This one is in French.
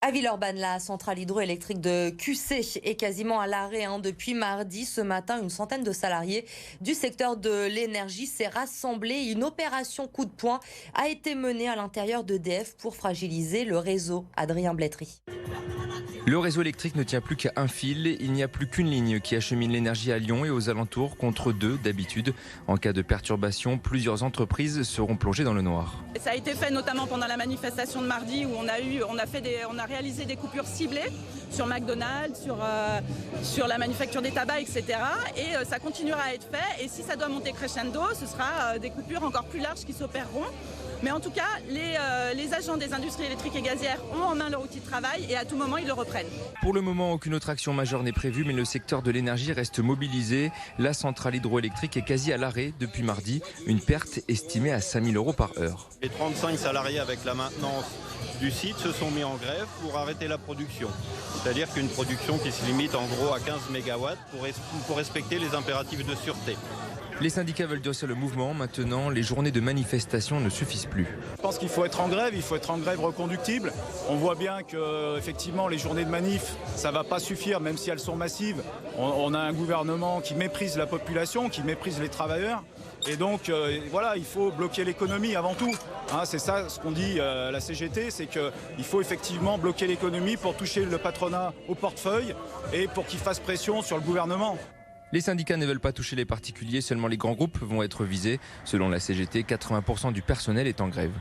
À Villeurbanne, la centrale hydroélectrique de QC est quasiment à l'arrêt depuis mardi. Ce matin, une centaine de salariés du secteur de l'énergie s'est rassemblée. Une opération coup de poing a été menée à l'intérieur d'EDF pour fragiliser le réseau. Adrien Blétry. Le réseau électrique ne tient plus qu'à un fil. Il n'y a plus qu'une ligne qui achemine l'énergie à Lyon et aux alentours contre deux d'habitude. En cas de perturbation, plusieurs entreprises seront plongées dans le noir. Ça a été fait notamment pendant la manifestation de mardi où on a réalisé des coupures ciblées sur McDonald's, sur la manufacture des tabacs, etc. Et ça continuera à être fait. Et si ça doit monter crescendo, ce sera des coupures encore plus larges qui s'opéreront. Mais en tout cas, les agents des industries électriques et gazières ont en main leur outil de travail et à tout moment, ils le reprennent. Pour le moment, aucune autre action majeure n'est prévue, mais le secteur de l'énergie reste mobilisé. La centrale hydroélectrique est quasi à l'arrêt depuis mardi, une perte estimée à 5 000 € par heure. Les 35 salariés avec la maintenance du site se sont mis en grève pour arrêter la production. C'est-à-dire qu'une production qui se limite en gros à 15 MW pour respecter les impératifs de sûreté. Les syndicats veulent durcir le mouvement. Maintenant, les journées de manifestation ne suffisent plus. Je pense qu'il faut être en grève, il faut être en grève reconductible. On voit bien que effectivement, les journées de manif, ça ne va pas suffire, même si elles sont massives. On a un gouvernement qui méprise la population, qui méprise les travailleurs. Et donc, voilà, il faut bloquer l'économie avant tout. C'est ça ce qu'on dit la CGT, c'est qu'il faut effectivement bloquer l'économie pour toucher le patronat au portefeuille et pour qu'il fasse pression sur le gouvernement. Les syndicats ne veulent pas toucher les particuliers, seulement les grands groupes vont être visés. Selon la CGT, 80% du personnel est en grève.